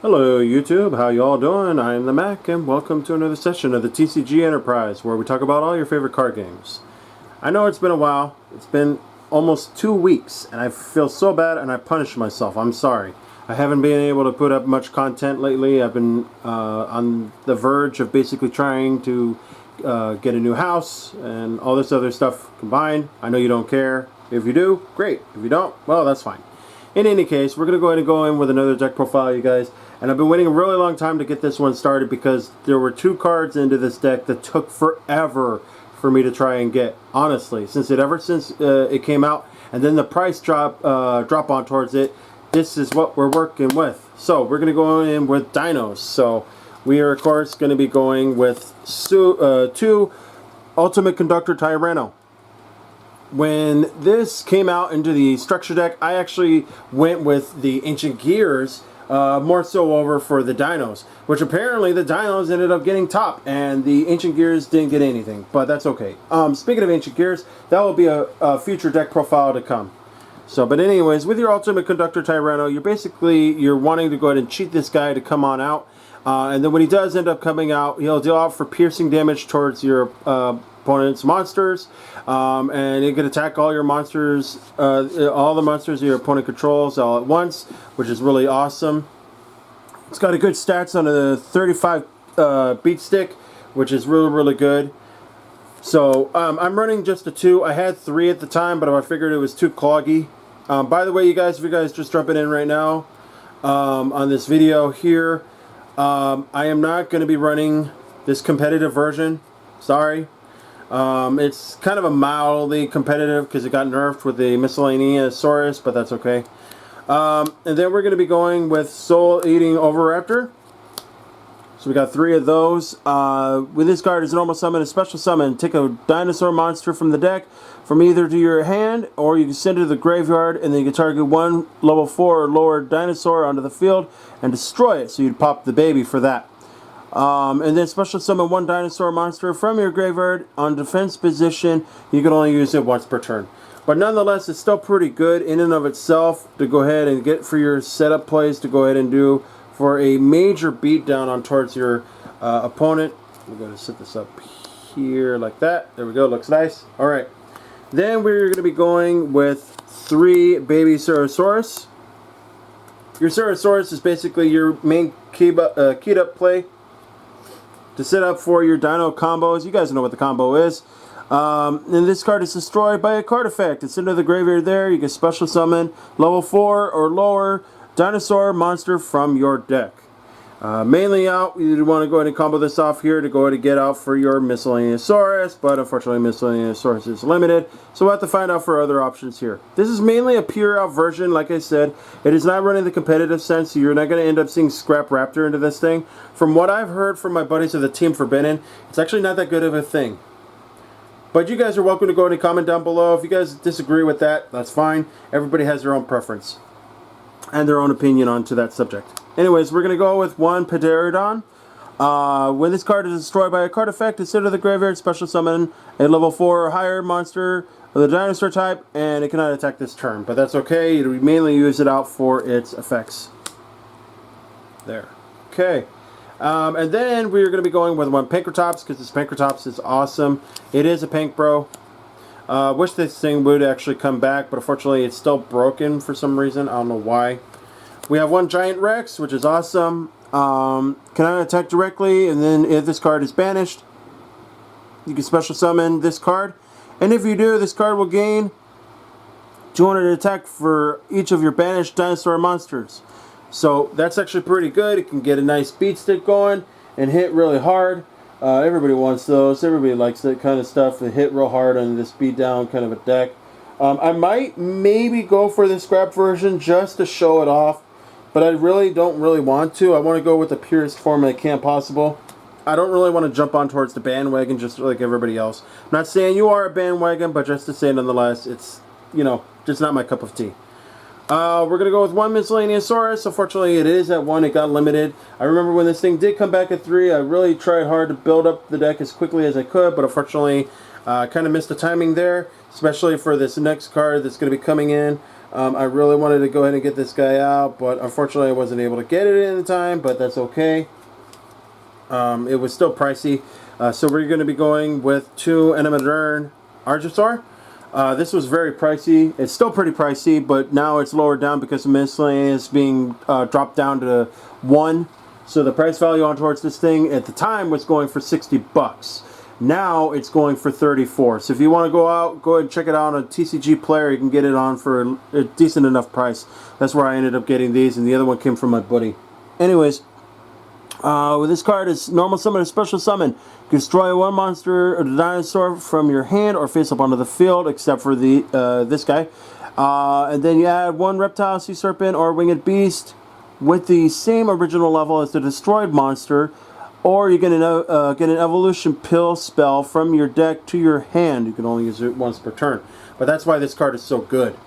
Hello YouTube, how y'all doing? I am the Mac and welcome to another session of the TCG Enterprise where we talk about all your favorite card games. I know it's been a while, it's been almost 2 weeks and I feel so bad and I punished myself, I'm sorry. I haven't been able to put up much content lately. I've been on the verge of basically trying to get a new house and all this other stuff combined. I know you don't care. If you do, great. If you don't, well, that's fine. In any case, we're going to go ahead and go in with another deck profile, you guys. And I've been waiting a really long time to get this one started because there were 2 cards into this deck that took forever for me to try and get. Honestly, since it came out, and then the price drop on towards it, this is what we're working with. So we're going to go in with Dinos. So we are, of course, going to be going with 2 Ultimate Conductor Tyranno. When this came out into the structure deck, I actually went with the Ancient Gears, more so over for the Dinos, which apparently the Dinos ended up getting top, and the Ancient Gears didn't get anything, but that's okay. Speaking of Ancient Gears, that will be a future deck profile to come. So, but anyways, with your Ultimate Conductor Tyranno, you're wanting to go ahead and cheat this guy to come on out, and then when he does end up coming out, he'll deal out for piercing damage towards your opponent's monsters, and it can attack all your monsters, all the monsters your opponent controls all at once, which is really awesome. It's got a good stats on a 35 beat stick, which is really good. So I'm running just a 2. I had 3 at the time, but I figured it was too cloggy. By the way, you guys, if you guys just jumping in right now on this video here, I am not going to be running this competitive version. Sorry. It's kind of a mildly competitive because it got nerfed with the Miscellaneousaurus, but that's okay. And then we're going to be going with Soul Eating Oviraptor. So we got 3 of those. With this card, as a normal summon, a special summon. Take a dinosaur monster from the deck from either to your hand, or you can send it to the graveyard, and then you can target 1 level 4 or lower dinosaur onto the field and destroy it. So you'd pop the baby for that. And then special summon 1 dinosaur monster from your graveyard on defense position. You can only use it once per turn. But nonetheless, it's still pretty good in and of itself to go ahead and get for your setup plays to go ahead and do for a major beatdown on towards your opponent. We're going to set this up here like that. There we go. Looks nice. All right. Then we're going to be going with 3 baby Ceratosaurus. Your Ceratosaurus is basically your main keyed up play to set up for your dino combos. You guys know what the combo is. And this card is destroyed by a card effect. It's into the graveyard there. You can special summon level 4 or lower dinosaur monster from your deck. Mainly out, you want to go ahead and combo this off here to go ahead and get out for your Miscellaneousaurus, but unfortunately Miscellaneousaurus is limited, so we'll have to find out for other options here. This is mainly a pure out version, like I said. It is not running the competitive sense, so you're not going to end up seeing Scrap Raptor into this thing. From what I've heard from my buddies of the Team Forbidden, it's actually not that good of a thing. But you guys are welcome to go ahead and comment down below. If you guys disagree with that, that's fine. Everybody has their own preference and their own opinion onto that subject. Anyways, we're going to go with 1 Pterodon. When this card is destroyed by a card effect, it's into the graveyard, special summon a level 4 or higher monster of the dinosaur type, and it cannot attack this turn. But that's okay, you mainly use it out for its effects. There. Okay. And then we're going to be going with 1 Pankratops, because this Pankratops is awesome. It is a Pank Bro. Wish this thing would actually come back, but unfortunately it's still broken for some reason. I don't know why. We have 1 Giant Rex, which is awesome. Cannot attack directly, and then if this card is banished, you can special summon this card. And if you do, this card will gain 200 attack for each of your banished dinosaur monsters. So that's actually pretty good. It can get a nice beat stick going and hit really hard. Everybody wants those. Everybody likes that kind of stuff. They hit real hard on this beat down kind of a deck. I might maybe go for the scrap version just to show it off, but I really don't want to. I want to go with the purest form I can possible. I don't really want to jump on towards the bandwagon just like everybody else. I'm not saying you are a bandwagon, but just to say nonetheless, it's, you know, just not my cup of tea. We're going to go with 1 Miscellaneousaurus. Unfortunately, it is at 1. It got limited. I remember when this thing did come back at 3, I really tried hard to build up the deck as quickly as I could, but unfortunately, kind of missed the timing there, especially for this next card that's going to be coming in. I really wanted to go ahead and get this guy out, but unfortunately I wasn't able to get it in time, but that's okay. It was still pricey. So we're going to be going with 2 Enamodern Archosaur. This was very pricey. It's still pretty pricey, but now it's lowered down because of miscellaneous being dropped down to 1. So the price value on towards this thing at the time was going for 60 bucks. Now it's going for 34. So if you want to go out, go ahead and check it out on a TCG player. You can get it on for a decent enough price. That's where I ended up getting these, and the other one came from my buddy. Anyways, with this card is normal summon or special summon. You can destroy 1 monster or the dinosaur from your hand or face up onto the field, except for the this guy. And then you add 1 reptile, sea serpent, or winged beast with the same original level as the destroyed monster, or you get an evolution pill spell from your deck to your hand. You can only use it once per turn, but that's why this card is so good.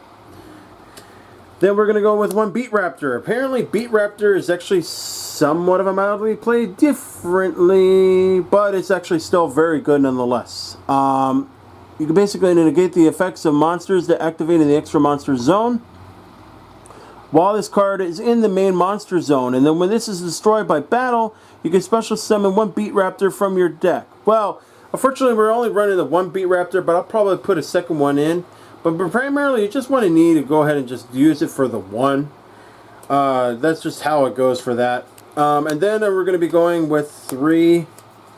Then we're going to go with 1 Beat Raptor. Apparently Beat Raptor is actually somewhat of a mildly played differently, but it's actually still very good nonetheless. You can basically negate the effects of monsters that activate in the extra monster zone while this card is in the main monster zone, and then when this is destroyed by battle, you can special summon 1 Beat Raptor from your deck. Well, unfortunately we're only running the 1 Beat Raptor, but I'll probably put a second one in. But primarily you just want to need to go ahead and just use it for the 1. That's just how it goes for that. And then we're going to be going with 3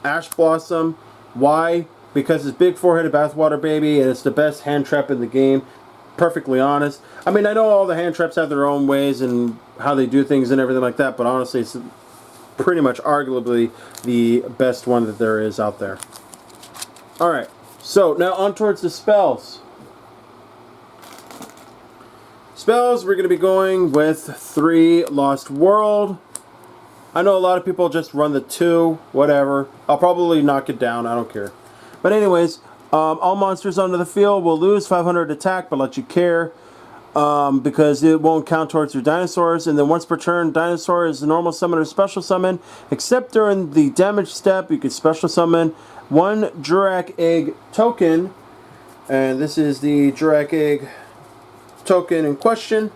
Ash Blossom. Why? Because it's big 4-headed bathwater baby, and it's the best hand trap in the game. Perfectly honest. I mean, I know all the hand traps have their own ways and how they do things and everything like that, but honestly it's pretty much arguably the best one that there is out there. Alright, so now on towards the spells. Spells, we're going to be going with 3 Lost World. I know a lot of people just run the 2, whatever. I'll probably knock it down, I don't care. But anyways, all monsters onto the field will lose 500 attack, but let you care. Because it won't count towards your dinosaurs. And then once per turn, dinosaur is a normal summon or special summon. Except during the damage step, you can special summon 1 Jurak Egg token. And this is the Jurak Egg token in question.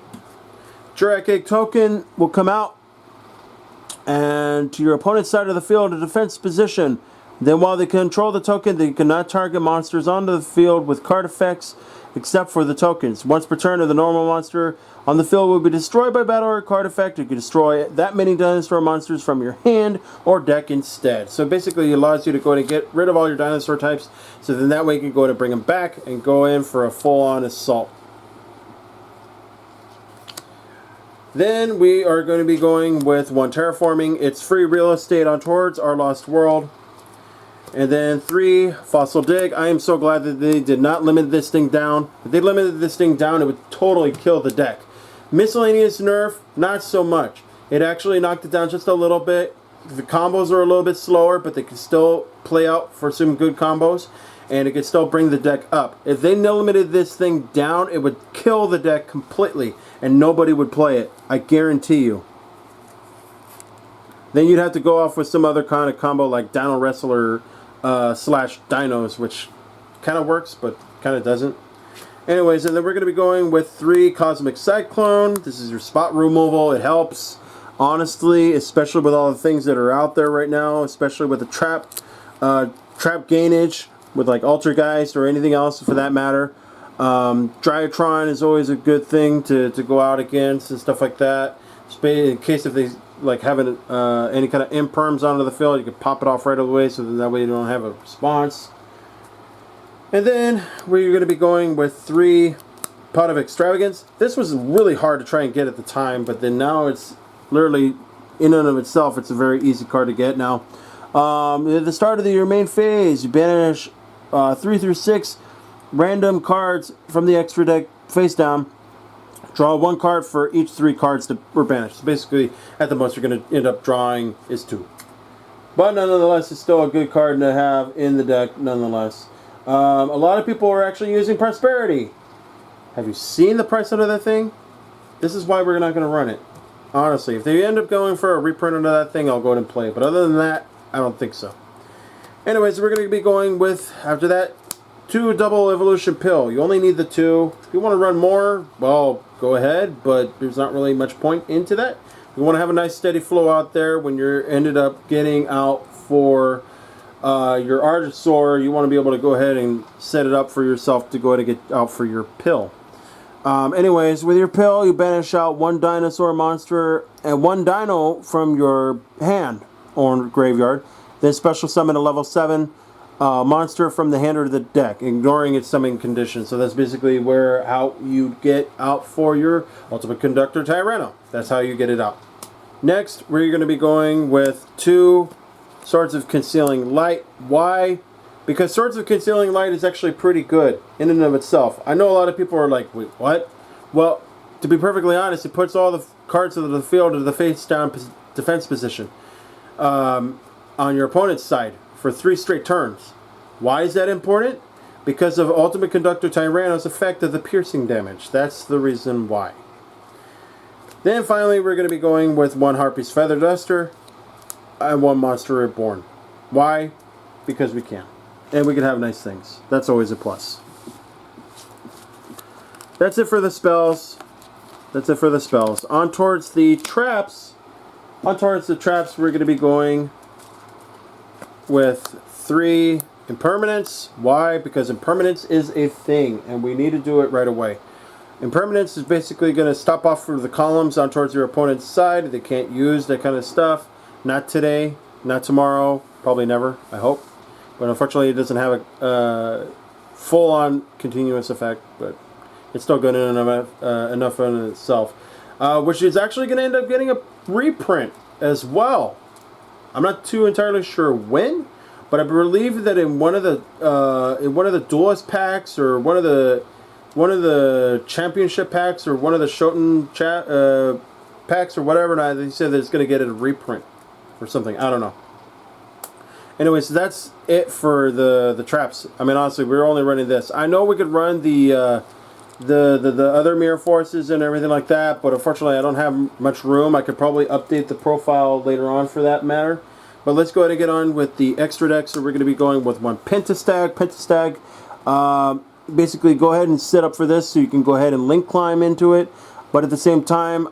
Jurak Egg token will come out and to your opponent's side of the field, a defense position. Then while they control the token, they cannot target monsters onto the field with card effects except for the tokens. Once per turn, of the normal monster on the field will be destroyed by battle or card effect. You can destroy that many dinosaur monsters from your hand or deck instead. So basically it allows you to go ahead and get rid of all your dinosaur types, so then that way you can go ahead and bring them back and go in for a full-on assault. Then we are going to be going with 1 Terraforming. It's free real estate on towards our Lost World. And then 3 Fossil Dig. I am so glad that they did not limit this thing down. If they limited this thing down, it would totally kill the deck. Miscellaneous nerf, not so much. It actually knocked it down just a little bit. The combos are a little bit slower, but they can still play out for some good combos. And it could still bring the deck up. If they limited this thing down, it would kill the deck completely. And nobody would play it. I guarantee you. Then you'd have to go off with some other kind of combo like Dino Wrestler slash Dinos, which kind of works, but kind of doesn't. Anyways, and then we're going to be going with 3 Cosmic Cyclone. This is your spot removal. It helps, honestly, especially with all the things that are out there right now, especially with the trap gainage, with like Altergeist or anything else for that matter. Dryatron is always a good thing to go out against and stuff like that. In case if they like having any kind of imperms onto the field, you can pop it off right away, so that way you don't have a response. And then we're going to be going with 3 Pot of Extravagance. This was really hard to try and get at the time, but then now it's literally in and of itself, it's a very easy card to get now. At the start of your main phase, you banish 3 through 6 random cards from the extra deck face down. Draw 1 card for each 3 cards that were banished. So basically, at the most you're going to end up drawing is 2. But nonetheless, it's still a good card to have in the deck nonetheless. A lot of people are actually using Prosperity. Have you seen the price under that thing? This is why we're not going to run it. Honestly, if they end up going for a reprint under that thing, I'll go ahead and play it. But other than that, I don't think so. Anyways, we're going to be going with, after that, 2 double evolution pill. You only need the 2. If you want to run more, well, go ahead, but there's not really much point into that. You want to have a nice steady flow out there when you're ended up getting out for your Artisaur. You want to be able to go ahead and set it up for yourself to go ahead and get out for your pill. Anyways, with your pill, you banish out 1 dinosaur monster and 1 dino from your hand or graveyard. Then special summon a level 7 monster from the hand or the deck, ignoring its summoning condition. So that's basically how you get out for your Ultimate Conductor Tyranno. That's how you get it out. Next, we're going to be going with 2 Swords of Concealing Light. Why? Because Swords of Concealing Light is actually pretty good in and of itself. I know a lot of people are like, wait, what? Well, to be perfectly honest, it puts all the cards of the field to the face down defense position on your opponent's side for 3 straight turns. Why is that important? Because of Ultimate Conductor Tyranno's effect of the piercing damage. That's the reason why. Then finally, we're going to be going with 1 Harpy's Feather Duster and 1 Monster Reborn. Why? Because we can. And we can have nice things. That's always a plus. That's it for the spells. That's it for the spells. On towards the traps. We're going to be going with 3 Impermanence. Why? Because Impermanence is a thing, and we need to do it right away. Impermanence is basically going to stop off for the columns on towards your opponent's side. They can't use that kind of stuff. Not today, not tomorrow, probably never, I hope. But unfortunately, it doesn't have a full-on continuous effect, but it's still good enough in itself. Which is actually going to end up getting a reprint as well. I'm not too entirely sure when, but I believe that in one of the Duelist packs or one of the Championship packs or one of the Shoten packs or whatever, and they said that it's going to get a reprint or something. I don't know. Anyways, that's it for the traps. I mean, honestly, we're only running this. I know we could run the other mirror forces and everything like that, but unfortunately I don't have much room. I could probably update the profile later on for that matter. But let's go ahead and get on with the extra deck. So we're going to be going with 1 Pentastag. Basically go ahead and set up for this so you can go ahead and link climb into it. But at the same time,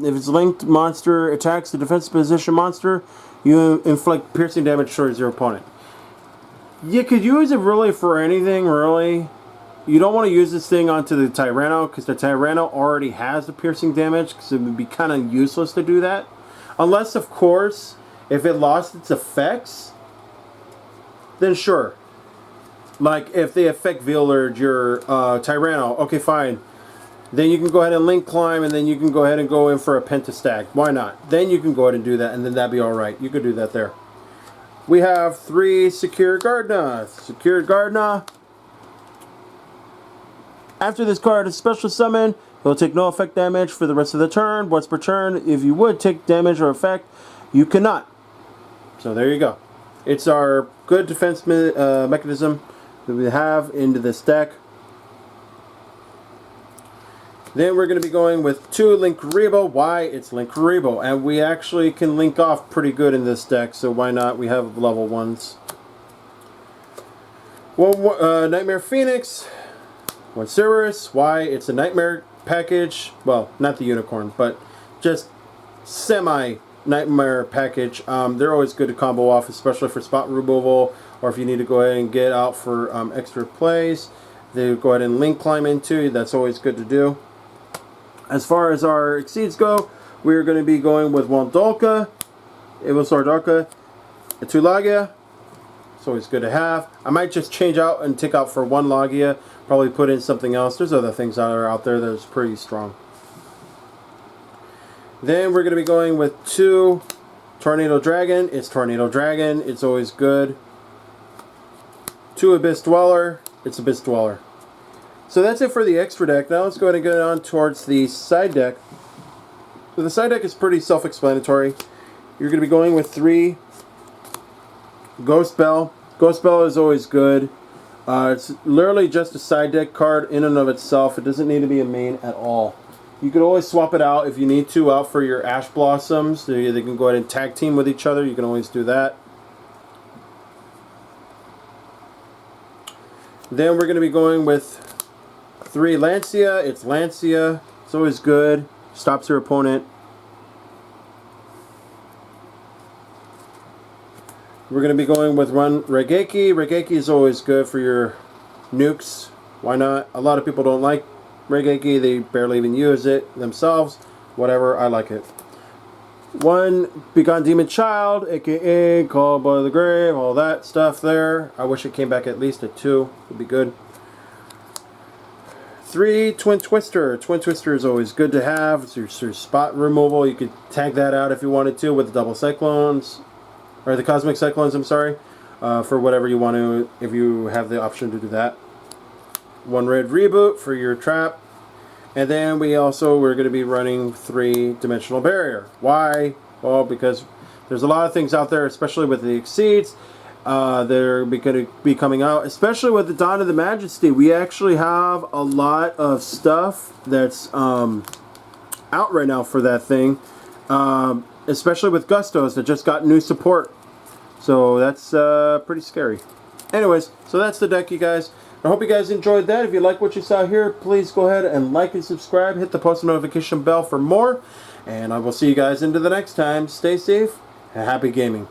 if it's linked monster attacks the defensive position monster, you inflict piercing damage towards your opponent. You could use it really for anything, really. You don't want to use this thing onto the Tyranno because the Tyranno already has the piercing damage, because it would be kind of useless to do that. Unless, of course, if it lost its effects, then sure. Like if they affect Villard, your Tyranno, okay, fine. Then you can go ahead and link climb, and then you can go ahead and go in for a Pentastag. Why not? Then you can go ahead and do that, and then that'd be alright. You could do that there. We have 3 Secured Gardna. Secured Gardna. After this card is special summon, it will take no effect damage for the rest of the turn. Once per turn, if you would take damage or effect, you cannot. So there you go. It's our good defense mechanism that we have into this deck. Then we're going to be going with 2 Linkuriboh. Why? It's Linkuriboh. And we actually can link off pretty good in this deck, so why not? We have level 1s. Well, Nightmare Phoenix. 1 Cerberus. Why? It's a Nightmare package. Well, not the Unicorn, but just semi-Nightmare package. They're always good to combo off, especially for spot removal, or if you need to go ahead and get out for extra plays. They go ahead and link climb into. That's always good to do. As far as our exceeds go, we're going to be going with 1 Dolka, Ivysaur Dolka, a 2 Lagia. It's always good to have. I might just change out and take out for 1 Lagia, probably put in something else. There's other things that are out there that's pretty strong. Then we're going to be going with 2 Tornado Dragon. It's Tornado Dragon. It's always good. 2 Abyss Dweller. It's Abyss Dweller. So that's it for the extra deck. Now let's go ahead and get on towards the side deck. So the side deck is pretty self-explanatory. You're going to be going with 3 Ghost Bell. Ghost Bell is always good. It's literally just a side deck card in and of itself. It doesn't need to be a main at all. You could always swap it out if you need to out for your Ash Blossoms. They can go ahead and tag team with each other. You can always do that. Then we're going to be going with 3 Lancia. It's Lancia. It's always good. Stops your opponent. We're going to be going with 1 Regeki. Regeki is always good for your nukes. Why not? A lot of people don't like Regeki. They barely even use it themselves. Whatever. I like it. 1 Begone Demon Child, aka Called by the Grave, all that stuff there. I wish it came back at least at 2. Would be good. 3 Twin Twister. Twin Twister is always good to have. It's your spot removal. You could tag that out if you wanted to with the double cyclones, or the cosmic cyclones. I'm sorry, for whatever you want to, if you have the option to do that. 1 Red Reboot for your trap. And then we're going to be running 3-dimensional barrier. Why? Well, because there's a lot of things out there, especially with the Exceeds. They're going to be coming out, especially with the Dawn of the Majesty. We actually have a lot of stuff that's out right now for that thing. Especially with Gustos that just got new support. So that's pretty scary. Anyways, so that's the deck, you guys. I hope you guys enjoyed that. If you like what you saw here, please go ahead and like and subscribe. Hit the post notification bell for more. And I will see you guys into the next time. Stay safe and happy gaming.